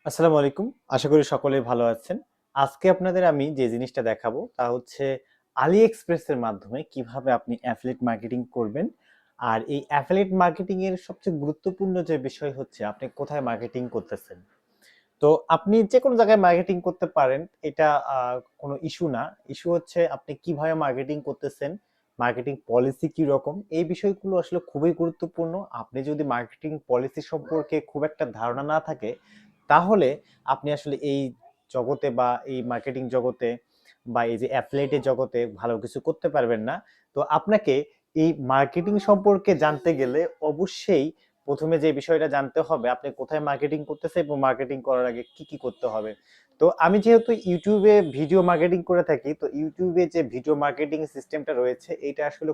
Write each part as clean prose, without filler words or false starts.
আসসালামু আলাইকুম। আশা করি সকলেই ভালো আছেন। আজকে আপনাদের আমি যে জিনিসটা দেখাবো তা হচ্ছে AliExpress এর মাধ্যমে কিভাবে আপনি অ্যাফিলিয়েট মার্কেটিং করবেন। আর এই অ্যাফিলিয়েট মার্কেটিং এর সবচেয়ে গুরুত্বপূর্ণ যে বিষয় হচ্ছে আপনি কোথায় মার্কেটিং করতেছেন। তো আপনি যেকোনো জায়গায় মার্কেটিং করতে পারেন। এটা কোনো ইস্যু না। ইস্যু হচ্ছে আপনি কিভাবে মার্কেটিং করতেছেন, মার্কেটিং পলিসি কি রকম? এই বিষয়গুলো আসলে খুবই গুরুত্বপূর্ণ। আপনি যদি মার্কেটিং পলিসি সম্পর্কে খুব একটা ধারণা না থাকে, তাহলে আপনি আসলে এই জগতে বা এই মার্কেটিং জগতে বা এই যে অ্যাফিলিয়েট জগতে ভালো কিছু করতে পারবেন না। তো আপনাকে এই মার্কেটিং সম্পর্কে জানতে গেলে অবশ্যই ১ম এ যে বিষয়টা জানতে হবে আপনি কোথায় মার্কেটিং করতেছেন এবং মার্কেটিং করার আগে কি, কি করতে হবে। তো আমি যেহেতু YouTube এ ভিডিও মার্কেটিং করে থাকি, তো YouTube এ যে ভিডিও মার্কেটিং সিস্টেমটা রয়েছে এটা আসলে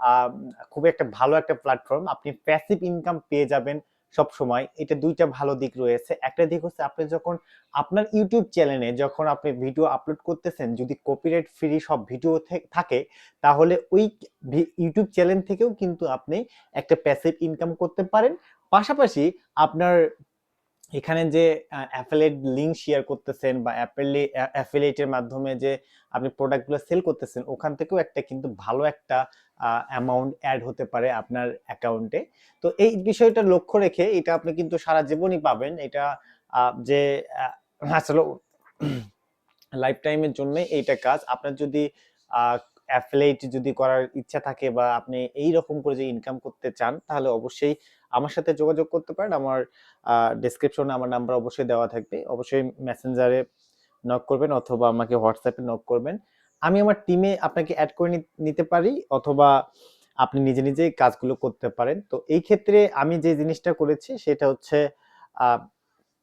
আম খুবই একটা ভালো একটা প্ল্যাটফর্ম। আপনি প্যাসিভ ইনকাম পেয়ে যাবেন সবসময়। এটা ২ টা ভালো দিক রয়েছে। একটা দিক হচ্ছে আপনি যখন আপনার YouTube চ্যানেলে যখন আপনি ভিডিও আপলোড করতেছেন, যদি কপিরাইট ফ্রি সব ভিডিও থাকে, তাহলে ওই YouTube চ্যানেল থেকেও কিন্তু আপনি একটা প্যাসিভ ইনকাম করতে পারেন। পাশাপাশি আপনার এখানে যে অ্যাফিলিয়েট লিংক শেয়ার করতেছেন বা অ্যাফিলিয়েট এর মাধ্যমে যে আপনি প্রোডাক্টগুলো সেল করতেছেন, ওখান থেকেও একটা কিন্তু ভালো একটা অ্যামাউন্ট এড হতে পারে আপনার অ্যাকাউন্টে। তো এই বিষয়টা লক্ষ্য রেখে এটা আপনি কিন্তু সারা জীবনই পাবেন। এটা যে আসলে লাইফ টাইমের জন্য এইটা কাজ। আপনার যদি অ্যাফিলিয়েট যদি করার ইচ্ছা থাকে বা আপনি এইরকম করে যে ইনকাম করতে চান, তাহলে অবশ্যই আমার সাথে যোগাযোগ করতে পারেন। আমার ডেসক্রিপশনে আমার নাম্বার অবশ্যই দেওয়া থাকবে। অবশ্যই মেসেঞ্জারে নক করবেন অথবা আমাকে হোয়াটসঅ্যাপে নক করবেন। আমি আমার টিমে আপনাকে এড করে নিতে পারি, অথবা আপনি নিজে নিজেই কাজগুলো করতে পারেন। তো এই ক্ষেত্রে আমি যে জিনিসটা করেছি সেটা হচ্ছে আ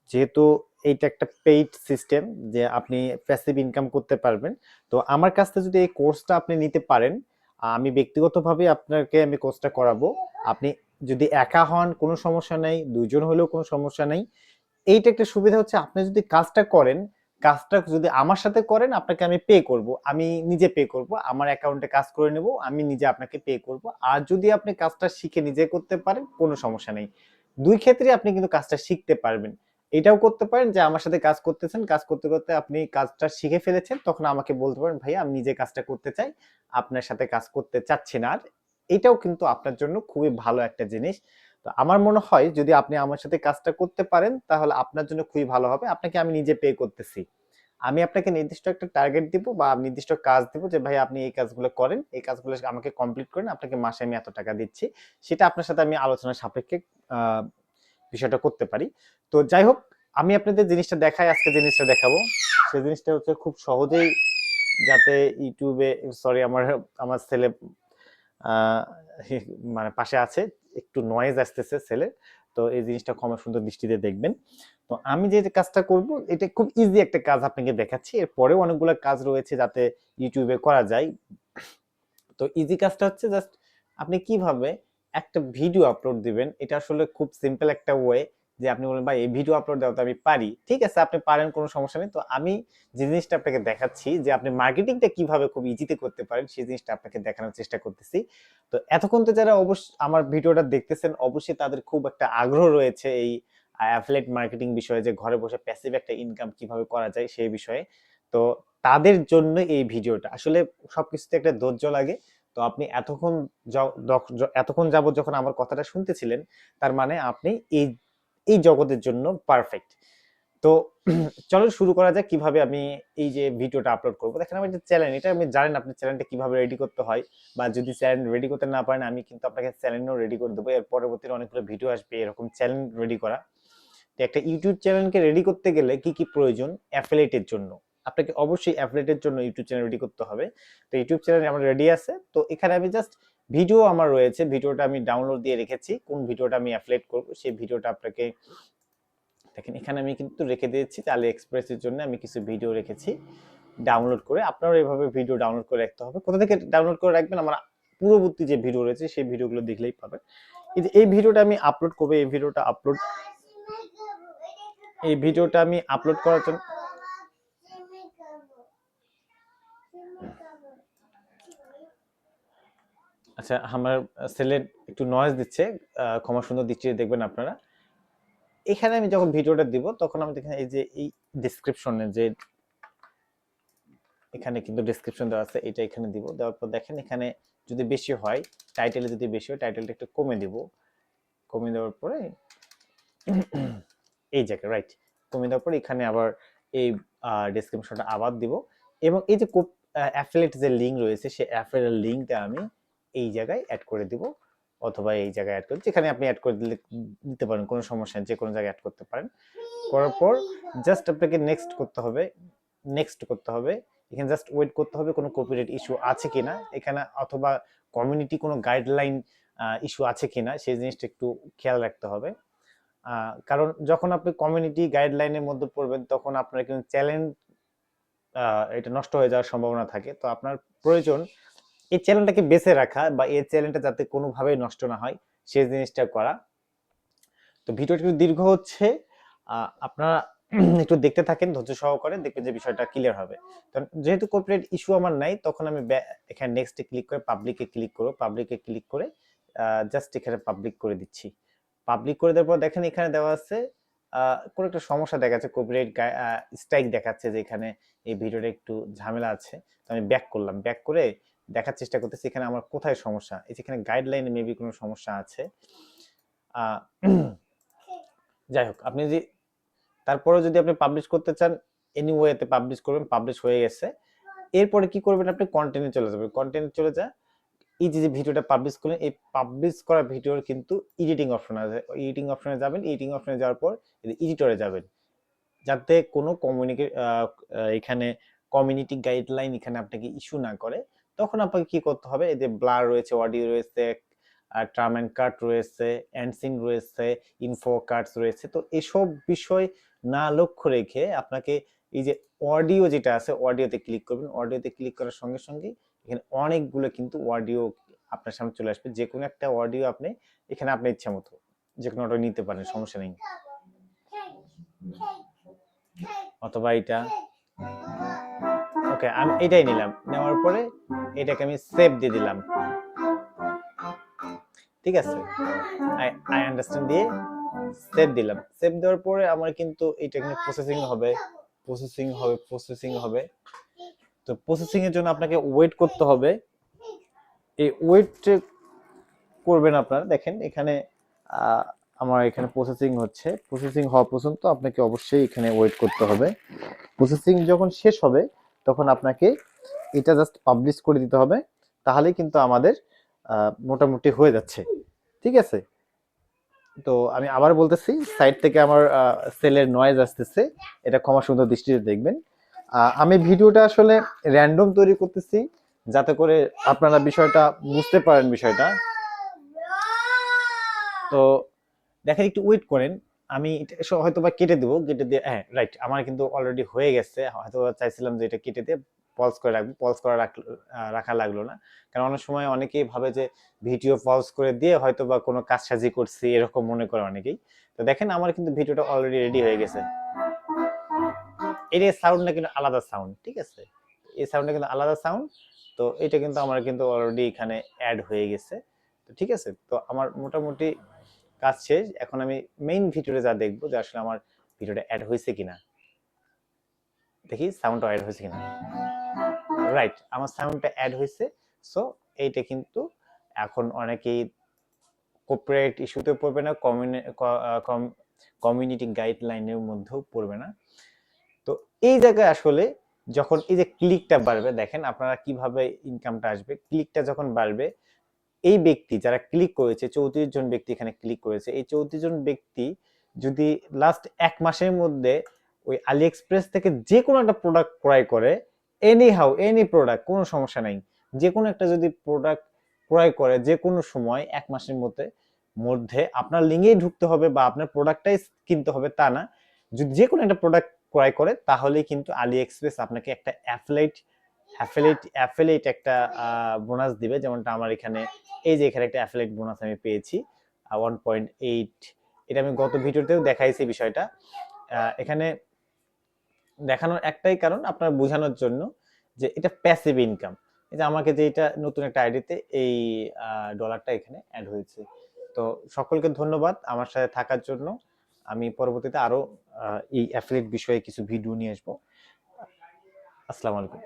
যেহেতু এইটা একটা পেইড সিস্টেম যে আপনি প্যাসিভ ইনকাম করতে পারবেন। তো আমার কাছ থেকে যদি এই কোর্সটা আপনি নিতে পারেন, আমি ব্যক্তিগতভাবে আপনাকে আমি কোর্সটা করাবো। আপনি যদি একা হন কোনো সমস্যা নাই, ২ জন হলেও কোনো সমস্যা নাই। এইটা একটা সুবিধা হচ্ছে আপনি যদি কাজটা করেন, কাজটা যদি আমার সাথে করেন আপনাকে আমি পে করব। আমি নিজে পে করব। আমার অ্যাকাউন্টে কাজ করে নেব। আমি নিজে আপনাকে পে করব। আর যদি আপনি কাজটা শিখে নিজে করতে পারেন কোনো সমস্যা নেই। ২ ক্ষেত্রেই আপনি কিন্তু কাজটা শিখতে পারবেন। এটাও করতে পারেন যে আমার সাথে কাজ করতেছেন, কাজ করতে, করতে আপনি কাজটা শিখে ফেলেছেন, তখন আমাকে বলতে পারেন, "ভাইয়া আমি নিজে কাজটা করতে চাই। আপনার সাথে কাজ করতে চাচ্ছি না আর।" এটাও কিন্তু আপনার জন্য খুবই ভালো একটা জিনিস। তো আমার মনে হয় যদি আপনি আমার সাথে কাজটা করতে পারেন তাহলে আপনার জন্য খুবই ভালো হবে। আপনাকে আমি নিজে পে করতেছি। আমি আপনাকে নির্দিষ্ট একটা টার্গেট দিব বা নির্দিষ্ট কাজ দিব যে ভাই আপনি এই কাজগুলো করেন। এই কাজগুলো আমাকে কমপ্লিট করেন। আপনাকে মাসে আমি এত টাকা দিচ্ছি। সেটা আপনার সাথে আমি আলোচনা সাপেক্ষে আ বিষয়টা করতে পারি। তো যাই হোক, আমি আপনাদের জিনিসটা দেখাই, আজকে জিনিসটা দেখাবো। সেই জিনিসটা হচ্ছে খুব সহজেই যাতে YouTube এ সরি আমার ছেলে আ মানে পাশে আছে। একটু নয়েজ আসতেছে ছেলের। তো এই জিনিসটা ক্ষমা সুন্দর দৃষ্টিতে দেখবেন। তো আমি যে কাজটা করব এটা খুব ইজি একটা কাজ আপনাকে দেখাচ্ছি। এরপরেও অনেকগুলা কাজ রয়েছে যাতে YouTube এ করা যায়। তো ইজি কাজটা হচ্ছে জাস্ট আপনি কিভাবে একটা ভিডিও আপলোড দিবেন। এটা আসলে খুব সিম্পল একটা ওয়ে যে আপনি বলবেন, "ভাই এই ভিডিও আপলোড দেওয়া তো আমি পারি।" ঠিক আছে, আপনি পারেন, কোনো সমস্যা নেই। তো আমি যে জিনিসটা আপনাকে দেখাচ্ছি যে আপনি মার্কেটিংটা কিভাবে খুব ইজিতে করতে পারেন সেই জিনিসটা আপনাকে দেখানোর চেষ্টা করতেছি। তো এতক্ষণ তো যারা আমার ভিডিওটা দেখতেছেন অবশ্যই তাদের খুব একটা আগ্রহ রয়েছে এই অ্যাফিলিয়েট মার্কেটিং বিষয়ে, যে ঘরে বসে প্যাসিভ একটা ইনকাম কিভাবে করা যায় সেই বিষয়ে। তো তাদের জন্য এই ভিডিওটা। আসলে সবকিছুতে একটা ধৈর্য লাগে। তো আপনি য দখ য এতক্ষণ যাবৎ যখন আমার কথাটা শুনতেছিলেন, তার মানে আপনি এই এই জগতের জন্য পারফেক্ট। তো চলুন শুরু করা যাক কিভাবে আমি এই যে ভিডিওটা আপলোড করব। দেখেন আমার যে চ্যানেল, এটা আমি জানেন আপনি চ্যানেলটা কিভাবে রেডি করতে হয়, বা যদি চ্যানেল রেডি করতে না পারেন আমি কিন্তু আপনাকে চ্যানেলও রেডি করে দেব। এর পরবর্তীতে অনেকগুলো ভিডিও আসবে এরকম চ্যানেল রেডি করা। তো একটা ইউটিউব চ্যানেলকে রেডি করতে গেলে কি, কি প্রয়োজন? অ্যাফিলিয়েটের জন্য। আপনাকে অবশ্যই অ্যাফিলিয়েটের জন্য ইউটিউব চ্যানেল রেডি করতে হবে। তো ইউটিউব চ্যানেল আমার রেডি আছে। তো এখানে আমি জাস্ট ভিডিও আমার রয়েছে। ভিডিওটা আমি ডাউনলোড দিয়ে রেখেছি। কোন ভিডিওটা আমি অ্যাফিলিয়েট করব সেই ভিডিওটা আপনাকে দেখেন, এখানে আমি কিন্তু রেখে দিয়েছি যে AliExpress এর জন্য আমি কিছু ভিডিও রেখেছি ডাউনলোড করে। আপনারাও এভাবে ভিডিও ডাউনলোড করে রাখতে হবে। কোথা থেকে ডাউনলোড করে রাখবেন? আমার পূর্ববর্তী যে ভিডিও রয়েছে সেই ভিডিওগুলো দেখলেই পাবেন। এই ভিডিওটা আমি আপলোড করব। এই ভিডিওটা আমি আপলোড করার জন্য আচ্ছা, আমার ছেলে একটু নয়েজ দিচ্ছে। ক্ষমা সুন্দর দৃষ্টিতে দেখবেন আপনারা। এখানে আমি যখন ভিডিওটা দিব তখন আমি দেখেন এই যে এই ডেসক্রিপশনে যে এখানে কিন্তু ডেসক্রিপশন দেওয়া আছে, এটা এখানে দিব। দেওয়ার পর দেখেন এখানে যদি বেশি হয়, টাইটেলে যদি বেশি হয়, টাইটেলটা একটু কমে দিব। কমে দেওয়ার পরে এই জায়গায় রাইট কমে দেওয়ার পরে এখানে আবার এই ডেসক্রিপশনটা আবার দিব, এবং এই যে অ্যাফিলিয়েট যে লিঙ্ক রয়েছে সেই অ্যাফিলিয়েট লিঙ্কটা আমি এই জায়গায় অ্যাড করে দিব, অথবা এই জায়গায় অ্যাড করে, যেখানে আপনি অ্যাড করে দিতে পারেন, কোনো সমস্যা নেই, যে কোনো জায়গায় অ্যাড করতে পারেন। করার পর জাস্ট আপনাকে নেক্সট করতে হবে, নেক্সট করতে হবে। এখানে জাস্ট ওয়েট করতে হবে কোনো কপিরাইট ইস্যু আছে কিনা এখানে, অথবা কমিউনিটি কোনো গাইডলাইন ইস্যু আছে কিনা সেই জিনিসটা একটু খেয়াল রাখতে হবে। কারণ যখন আপনি কমিউনিটি গাইডলাইনের মধ্যে পড়বেন তখন আপনার কিন্তু চ্যালেঞ্জ এটা নষ্ট হয়ে যাওয়ার সম্ভাবনা থাকে। তো আপনার প্রয়োজন এই চ্যানেলটাকে বেঁচে রাখা, বা এই চ্যানেলটা যাতে কোনোভাবেই নষ্ট না হয় সেই জিনিসটা করা। তো ভিডিওটা একটু দীর্ঘ হচ্ছে, আপনারা একটু দেখতে থাকেন ধৈর্য সহকারে, দেখবেন যে বিষয়টা ক্লিয়ার হবে। কারণ যেহেতু কপিরাইট ইস্যু আমার নাই, তখন আমি এখানে নেক্সটে ক্লিক করে পাবলিকে ক্লিক করব, পাবলিকে ক্লিক করে জাস্ট এখানে পাবলিক করে দিচ্ছি। পাবলিক করে দেওয়ার পর দেখেন এখানে দেওয়া আছে কোনো একটা সমস্যা দেখাচ্ছে, কপিরাইট স্ট্রাইক দেখাচ্ছে যে এখানে এই ভিডিওটা একটু ঝামেলা আছে। তো আমি ব্যাক করলাম, ব্যাক করে দেখার চেষ্টা করতেছি এখানে আমার কোথায় সমস্যা। এই যে এখানে গাইডলাইনে মেবি কোনো সমস্যা আছে। যাই হোক, আপনি যদি তারপরে যদি আপনি পাবলিশ করতে চান, এনিওয়েতে পাবলিশ করবেন, পাবলিশ হয়ে গেছে। এরপরে কি করবেন, আপনি কন্টেন্টে চলে যাবেন। কন্টেন্টে চলে যা এই যে ভিডিওটা পাবলিশ করলেন, এই পাবলিশ করা ভিডিওর কিন্তু এডিটিং অপশন আছে, এডিটিং অপশনে যাবেন। এডিটিং অপশনে যাওয়ার পর এডিটরে যাবেন, যাতে কোনো এখানে কমিউনিটি গাইডলাইন এখানে আপনাকে ইস্যু না করে। তখন আপনাকে কি করতে হবে, এই যে ব্লার রয়েছে, অডিও রয়েছে, টার্ম অ্যান্ড কাট রয়েছে, এন্ডসিং রয়েছে, ইনফো কার্ডস রয়েছে। তো এসব বিষয় না লক্ষ্য রেখে আপনাকে এই যে অডিও যেটা আছে অডিওতে ক্লিক করবেন। অডিওতে ক্লিক করার সঙ্গে সঙ্গে এখানে অনেকগুলো কিন্তু অডিও আপনার সামনে চলে আসবে। যে কোনো একটা অডিও আপনি এখানে আপনার ইচ্ছা মতো যে কোনো অডিও নিতে পারেন, সমস্যা নেই। অথবা এটা ওকে, আমি এটাই নিলাম। নেওয়ার পরে এটাকে আমি সেভ দিয়ে দিলাম, ঠিক আছে। আই আন্ডারস্ট্যান্ড দিয়ে সেভ দিলাম। সেভ দেওয়ার পরে আমার কিন্তু এটা এখানে প্রসেসিং হবে, প্রসেসিং হবে, প্রসেসিং হবে। তো প্রসেসিং এর জন্য আপনাকে ওয়েট করতে হবে। এই ওয়েট করবেন আপনারা, দেখেন এখানে আমার এখানে প্রসেসিং হচ্ছে। প্রসেসিং হওয়া পর্যন্ত আপনাকে অবশ্যই এখানে ওয়েট করতে হবে। প্রসেসিং যখন শেষ হবে তখন আপনাকে এটা জাস্ট পাবলিশ করে দিতে হবে, তাহলেই কিন্তু আমাদের মোটামুটি হয়ে যাচ্ছে, ঠিক আছে। তো আমি আবার বলতেছি, সাইড থেকে আমার সেলের নয়েজ আসতেছে, এটা ক্ষমা সুন্দর দৃষ্টিতে দেখবেন। আমি ভিডিওটা আসলে র্যান্ডম তৈরি করতেছি যাতে করে আপনারা বিষয়টা বুঝতে পারেন বিষয়টা। তো দেখেন একটু ওয়েট করেন, আমি হয়তো বা কেটে দেবো, কেটে দিয়ে হ্যাঁ রাইট, আমার কিন্তু অলরেডি হয়ে গেছে। হয়তো চাইছিলাম যে এটা কেটে দিয়ে পজ করে রাখবো, পজ করে রাখা লাগলো না। কারণ অনেক সময় অনেকেই ভাবে যে ভিডিও পজ করে দিয়ে হয়তো বা কোনো কাজ সাজি করছি এরকম মনে করে অনেকেই। তো দেখেন আমার কিন্তু ভিডিওটা অলরেডি রেডি হয়ে গেছে। এর সাউন্ডটা কিন্তু আলাদা সাউন্ড, ঠিক আছে, এই সাউন্ডটা কিন্তু আলাদা সাউন্ড। তো এটা কিন্তু আমার কিন্তু অলরেডি এখানে অ্যাড হয়ে গেছে। তো ঠিক আছে, তো আমার মোটামুটি কাজ শেষ। এখন আমি মেইন ভিডিওতে যা দেখবো যে আসলে আমার ভিডিওটা অ্যাড হয়েছে কিনা, দেখি সাউন্ডটা অ্যাড হয়েছে কিনা। রাইট, আমার সাউন্ডটা অ্যাড হয়েছে। সো এইটা কিন্তু এখন অনেকেই কপিরাইট ইস্যুতে পড়বে না, কমিউনিটি গাইডলাইনের মধ্যেও পড়বে না। তো এই জায়গায় আসলে যখন এই যে ক্লিকটা বাড়বে, দেখেন আপনারা কিভাবে ইনকামটা আসবে। ক্লিকটা যখন বাড়বে, এই ব্যক্তি যারা ক্লিক করেছে, 34 জন ব্যক্তি এখানে ক্লিক করেছে, এই 34 জন ব্যক্তি যদি লাস্ট 1 মাসের মধ্যে ওই আলি এক্সপ্রেস থেকে যে কোনো একটা প্রোডাক্ট ক্রয় করে, এনি প্রোডাক্ট, কোনো সমস্যা নাই, যে কোনো একটা যদি প্রোডাক্ট ক্রয় করে যে কোনো সময় 1 মাসের মধ্যে আপনার লিঙ্কেই ঢুকতে হবে বা আপনার প্রোডাক্টটাই কিনতে হবে তা না, যদি যে কোনো একটা প্রোডাক্ট ক্রয় করে তাহলেই কিন্তু আলি এক্সপ্রেস আপনাকে একটা অ্যাফিলিয়েট একটা বোনাস দিবে। যেমনটা আমার এখানে এই যে এখানে একটা অ্যাফিলিয়েট বোনাস আমি পেয়েছি 1.8। এটা আমি গত ভিডিওতেও দেখাইছি বিষয়টা। এখানে দেখানোর একটাই কারণ আপনার বোঝানোর জন্য যে এটা প্যাসিভ ইনকাম। এই যে আমাকে যে এটা নতুন একটা আইডিতে এই ডলারটা এখানে অ্যাড হয়েছে। তো সকলকে ধন্যবাদ আমার সাথে থাকার জন্য। আমি পরবর্তীতে আরো এই অ্যাফিলিয়েট বিষয়ে কিছু ভিডিও নিয়ে আসবো। আসসালামু আলাইকুম।